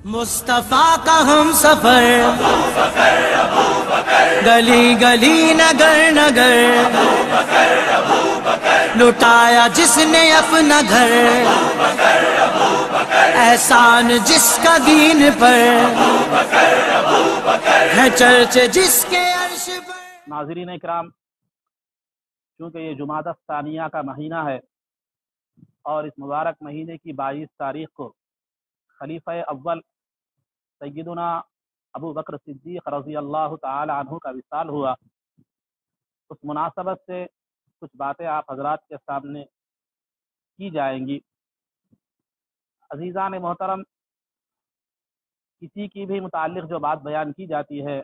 مصطفیٰ کا ہم سفر، گلی گلی نگر نگر، لٹایا جس نے اپنا گھر، احسان جس کا دین پر ہے، چرچے جس کے عرش پر۔ ناظرین اکرام، چونکہ یہ جمادی الثانیہ کا مہینہ ہے اور اس مبارک مہینے کی 22 تاریخ کو خلیفہ اول سیدنا ابو بکر صدیق رضی اللہ تعالی عنہ کا وصال ہوا، اس مناسبت سے کچھ باتیں آپ حضرات کے سامنے کی جائیں گی۔ عزیزان محترم، کسی کی بھی متعلق جو بات بیان کی جاتی ہے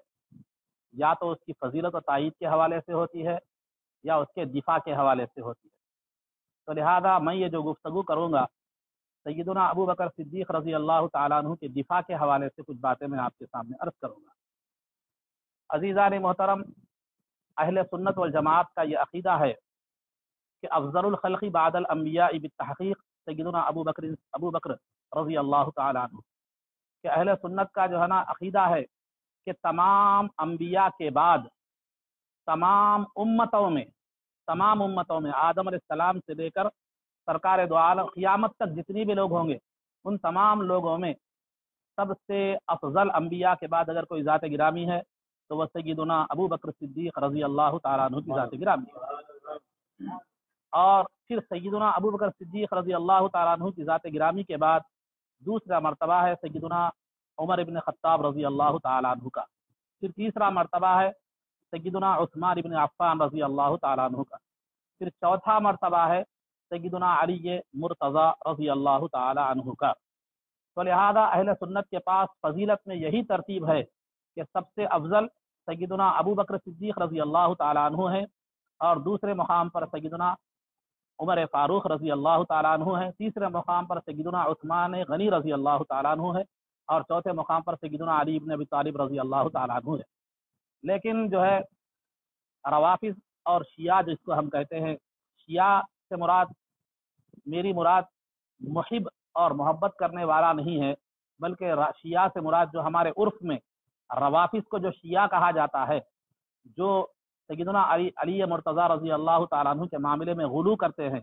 یا تو اس کی فضیلت و تائید کے حوالے سے ہوتی ہے یا اس کے دفاع کے حوالے سے ہوتی ہے، تو لہذا میں یہ جو گفتگو کروں گا سیدنا ابو بکر صدیق رضی اللہ تعالیٰ عنہ کے دفاع کے حوالے سے کچھ باتیں میں آپ کے سامنے عرض کروں گا۔ عزیزان محترم، اہل سنت والجماعت کا یہ عقیدہ ہے کہ افضل الخلق بعد الانبیاء بالتحقیق سیدنا ابو بکر رضی اللہ تعالیٰ عنہ، کہ اہل سنت کا جو ہے نا عقیدہ ہے کہ تمام انبیاء کے بعد تمام امتوں میں آدم علیہ السلام سے لے کر سرکار دو عالم قیامت تک جتنی بھی لوگ ہوں گے، ان تمام لوگوں میں سب سے افضل انبیاء کے بعد اگر کوئی ذات گرامی ہے تو وہ سیدنا ابو بکر صدیق رضی اللہ تعالیٰ عنہ کی ذات گرامی ہے۔ اور پھر سیدنا ابو بکر صدیق رضی اللہ تعالیٰ عنہ کی ذات گرامی کے بعد دوسرا مرتبہ ہے سیدنا عمر ابن خطاب رضی اللہ تعالیٰ عنہ کا، پھر تیسرا مرتبہ ہے سیدنا عثمان ابن عفان رضی اللہ تعالیٰ عنہ کا، پھر چوتھا مرتبہ ہے سیدنا علی مرتضی رضی اللہ تعالی عنہ کا۔ تو لہذا اہل سنت کے پاس فضیلت میں یہی ترتیب ہے کہ سب سے افضل سیدنا ابو بکر صدیق رضی اللہ تعالی عنہ ہے، اور دوسرے مقام پر سیدنا عمر فاروق رضی اللہ تعالی عنہ ہے، تیسرے مقام پر سیدنا عثمان غنی رضی اللہ تعالی عنہ ہے، اور چوتھے مقام پر سیدنا علی ابن ابی طالب رضی اللہ تعالی عنہ ہے۔ لیکن جو ہے روافض اور شیعہ جس کو ہم کہتے ہیں، شیعہ سے میری مراد محب اور محبت کرنے والا نہیں ہے، بلکہ شیعہ سے مراد جو ہمارے عرف میں روافض کو جو شیعہ کہا جاتا ہے، جو سیدنا علی مرتضی رضی اللہ تعالیٰ عنہ کے معاملے میں غلو کرتے ہیں،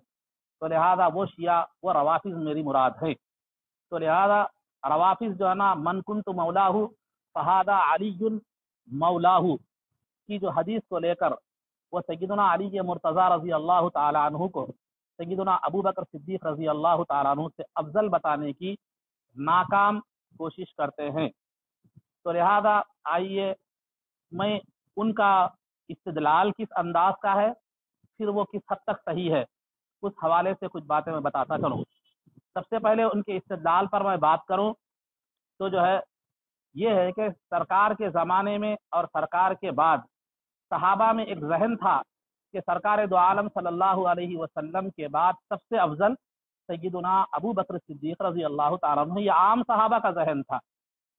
تو لہذا وہ شیعہ وہ روافض میری مراد ہے۔ تو لہذا روافض جو ہے نا من کنت مولاہ فہذا علی مولاہ کی جو حدیث کو لے کر وہ سیدنا علی مرتضی رضی اللہ تعالیٰ عنہ کو سیدنا ابو بکر صدیق رضی اللہ تعالیٰ عنہ سے افضل بتانے کی ناکام کوشش کرتے ہیں۔ تو لہذا آئیے میں ان کا استدلال کس انداز کا ہے، پھر وہ کس حد تک صحیح ہے، اس حوالے سے کچھ باتیں میں بتاتا چلوں۔ سب سے پہلے ان کے استدلال پر میں بات کروں تو جو ہے یہ ہے کہ سرکار کے زمانے میں اور سرکار کے بعد صحابہ میں ایک ذہن تھا کہ سرکار دو عالم صلی اللہ علیہ وسلم کے بعد سب سے افضل سیدنا ابو بکر صدیق رضی اللہ تعالیٰ عنہ، یہ عام صحابہ کا ذہن تھا۔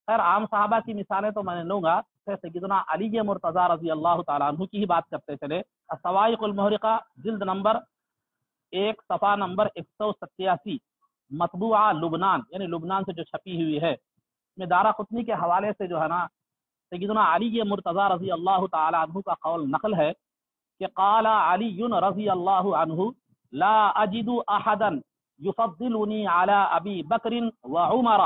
خیر عام صحابہ کی مثالیں تو میں نے لوں گا، کہ سیدنا علی مرتضی رضی اللہ تعالیٰ عنہ کی ہی بات کرتے چلے۔ الصواعق المحرقہ جلد نمبر 1 صفحہ نمبر 187 مطبوعہ لبنان، یعنی لبنان سے جو چھپی ہوئی ہے، میں دارقطنی کے حوالے سے جو ہے نا سیدنا علی مرتضی رضی اللہ تعالیٰ عنہ کا قول نقل ہے کہ قال علی رضی اللہ عنہ لا اجد احدا یفضلنی علی ابی بکر وعمر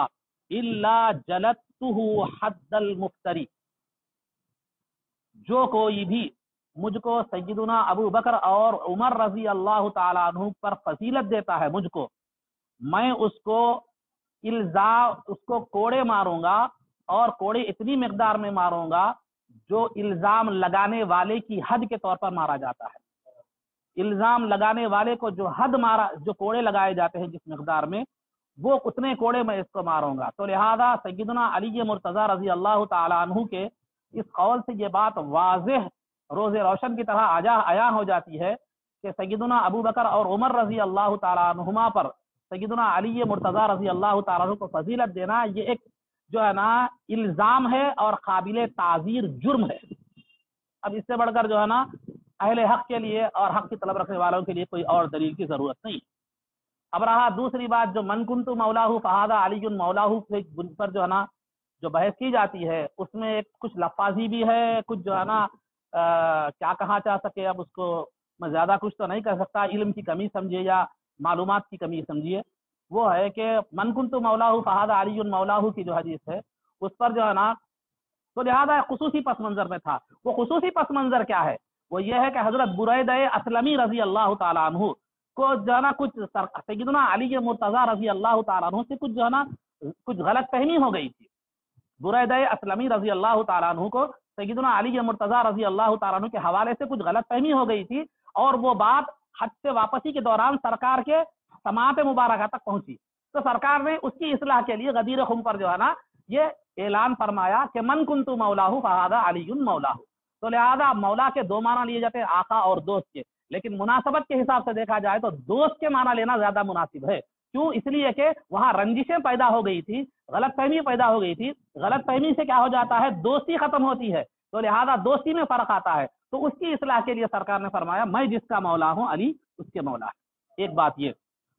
الا جلدته حد المفتری، جو کوئی بھی مجھ کو سیدنا ابو بکر اور عمر رضی اللہ تعالیٰ عنہ پر فضیلت دیتا ہے، مجھ کو، میں اس کو کوڑے ماروں گا، اور کوڑے اتنی مقدار میں ماروں گا جو الزام لگانے والے کی حد کے طور پر مارا جاتا ہے۔ الزام لگانے والے کو جو کوڑے لگائے جاتے ہیں جس مقدار میں، وہ اتنے کوڑے میں اس کو ماروں گا۔ تو لہذا سیدنا علی مرتضی رضی اللہ تعالیٰ عنہ کے اس قول سے یہ بات واضح روز روشن کی طرح عیاں ہو جاتی ہے کہ سیدنا ابو بکر اور عمر رضی اللہ تعالیٰ عنہما پر سیدنا علی مرتضی رضی اللہ تعالیٰ عنہ کو فضیلت دینا یہ ایک جو ہے نا الزام ہے اور قابل تعزیر جرم ہے۔ اب اس سے بڑھ کر جو ہے نا اہل حق کے لیے اور حق کی طلب رکھنے والوں کے لیے کوئی اور دلیل کی ضرورت نہیں۔ اب رہا دوسری بات جو من کنت مولاہ فہذا علی مولاہ پر جو ہے نا جو بحث کی جاتی ہے، اس میں ایک کچھ لفاظی بھی ہے، کچھ جو ہے نا کیا کہا جا سکے، اب اس کو میں زیادہ کچھ تو نہیں کہہ سکتا، علم کی کمی سمجھیے یا معلومات کی کمی سمجھیے، وہ ہے کہ من کنت مولاہ فہذا علی مولاہ کی جو حدیث ہے اس پر جو ہے نا تو لہذا خصوصی پس منظر میں تھا۔ وہ خصوصی پس منظر کیا ہے؟ وہ یہ ہے کہ حضرت بریدہ اسلمی رضی اللہ تعالیٰ عنہ کو جو ہے نا کچھ سیدنا علی مرتضیٰ رضی اللہ تعالیٰ عنہ سے کچھ جو ہے نا کچھ غلط فہمی ہو گئی تھی۔ بریدہ اسلمی رضی اللہ تعالیٰ عنہ کو سیدنا علی مرتضیٰ رضی اللہ تعالیٰ عنہ کے حوالے سے کچھ غلط فہمی ہو گئی تھی، اور وہ بات حج سے واپسی کے دوران سرکار کے سماعت مبارکہ تک پہنچی، تو سرکار نے اس کی اصلاح کے لیے غدیر خم پر جو ہے نا یہ اعلان فرمایا کہ من کنت مولاہ فہذا علی مولاہ۔ تو لہذا مولا کے دو معنی لیے جاتے ہیں، آقا اور دوست کے، لیکن مناسبت کے حساب سے دیکھا جائے تو دوست کے معنی لینا زیادہ مناسب ہے۔ کیوں؟ اس لیے کہ وہاں رنجشیں پیدا ہو گئی تھی، غلط فہمی پیدا ہو گئی تھی، غلط فہمی سے کیا ہو جاتا ہے، دوستی ختم ہوتی ہے، تو لہذا دوستی میں فرق آتا ہے، تو اس کی اصلاح کے لیے سرکار نے فرمایا میں جس کا مولا ہوں علی اس کے مولا ہے۔ ایک بات یہ۔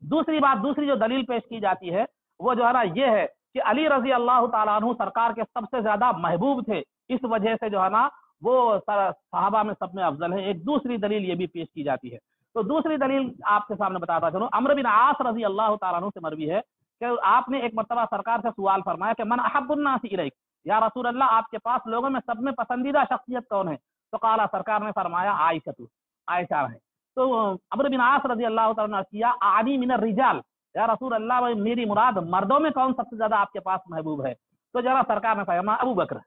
دوسری جو دلیل پیش کی جاتی ہے وہ جو ہے نا یہ ہے کہ علی رضی اللہ تعالیٰ عنہ سرکار کے سب سے زیادہ محبوب تھے، اس وجہ سے جو ہے نا وہ صحابہ میں سب میں افضل ہے۔ ایک دوسری دلیل یہ بھی پیش کی جاتی ہے، تو دوسری دلیل آپ کے سامنے بتاتا چلوں، عمرو بن عاص رضی اللہ تعالیٰ عنہ سے مروی ہے کہ آپ نے ایک مرتبہ سرکار سے سوال فرمایا کہ من احب الناس الیک، یا رسول اللہ آپ کے پاس لوگوں میں سب میں پسندیدہ شخصیت کون ہے؟ تو قال سرکار نے فرمایا عائشہ ہے۔ تو عمرو بن عاص رضی اللہ تعالیٰ عنہ کیا اعنی من الرجال، یا رسول اللہ میری مراد مردوں میں کون سب سے زیادہ آپ کے پاس محبوب ہے؟ تو ذرا سرکار نے فرمایا ابو بکر۔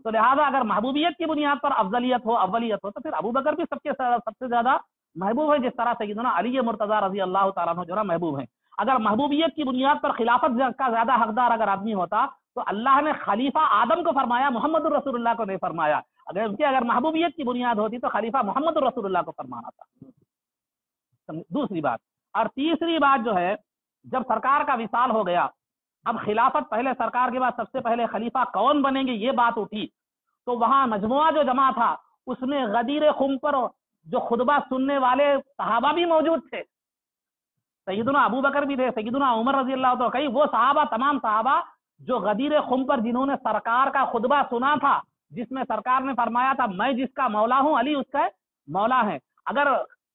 تو لہذا اگر محبوبیت کی بنیاد پر اولیت ہو تو پھر ابو بکر بھی سب سے زیادہ محبوب ہے، جس طرح سیدنا علی مرتضیٰ رضی اللہ تعالیٰ عنہ جو ہے محبوب ہیں۔ اگر محبوبیت کی بنیاد پر خلافت کا زیادہ حقدار اگر آدمی ہوتا تو اللہ نے خلیفہ آدم کو فرمایا، محمد الرسول اللہ کو نہیں فرمایا۔ اگر محبوبیت کی بنیاد ہوتی تو خلیفہ محمد الرسول اللہ کو فرمانا تھا۔ دوسری بات، اور تیسری بات جو ہے، جب سرکار کا وصال ہو گیا، اب خلافت پہلے سرکار کے بعد سب سے پہلے خلیفہ کون بنیں گے یہ بات اٹھی، تو وہاں مجموعہ جو جمع تھا اس میں غدیر خم پر جو خطبہ سننے والے صحابہ بھی موجود تھے، سیدنا ابو بکر بھی تھے، سیدنا عمر رضی اللہ تعالیٰ کئی وہ صحابہ، تمام صحابہ جو غدیر خم پر جنہوں نے سرکار کا خطبہ سنا تھا، جس میں سرکار نے فرمایا تھا میں جس کا مولا ہوں علی اس کا مولا ہے۔ اگر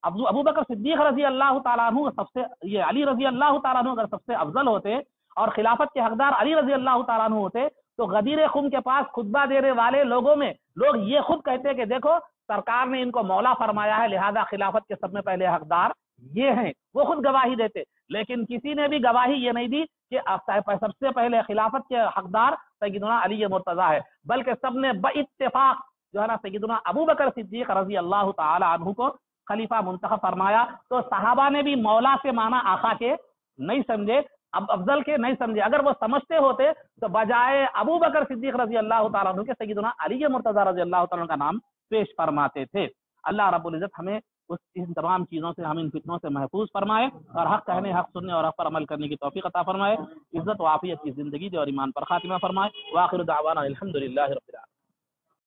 ابو بکر صدیق رضی اللہ تعالیٰ عنہ سب سے، یہ علی رضی اللہ تعالیٰ عنہ اگر سب سے افضل ہوتے اور خلافت کے حقدار علی رضی اللہ تعالیٰ عنہ ہوتے تو غدیر خم کے پاس خطبہ دینے والے لوگوں میں لوگ یہ خود کہتے کہ دیکھو سرکار نے ان کو مولا فرمایا ہے، لہذا خلافت کے سب میں پہلے حقدار یہ ہیں، وہ خود گواہی دیتے۔ لیکن کسی نے بھی گواہی یہ نہیں دی کہ سب سے پہلے خلافت کے حقدار سیدنا علی مرتضیٰ ہے، بلکہ سب نے باتفاق جو ہے نا سیدنا ابو بکر صدیق رضی اللہ تعالی عنہ کو خلیفہ منتخب فرمایا۔ تو صحابہ نے بھی مولا سے معنی آقا کے نہیں سمجھے، اب افضل کے نہیں سمجھے، اگر وہ سمجھتے ہوتے تو بجائے ابو بکر صدیق رضی اللہ تعالیٰ عنہ کے سیدنا علی مرتضیٰ رضی اللہ تعالیٰ عنہ کا نام پیش فرماتے تھے۔ اللہ رب العزت ہمیں ان تمام چیزوں سے، ہم ان فتنوں سے محفوظ فرمائے، اور حق کہنے، حق سننے اور حق پر عمل کرنے کی توفیق عطا فرمائے، عزت و عافیت کی زندگی دے اور ایمان پر خاتمہ فرمائے۔ وآخر دعوانا الحمدللہ رب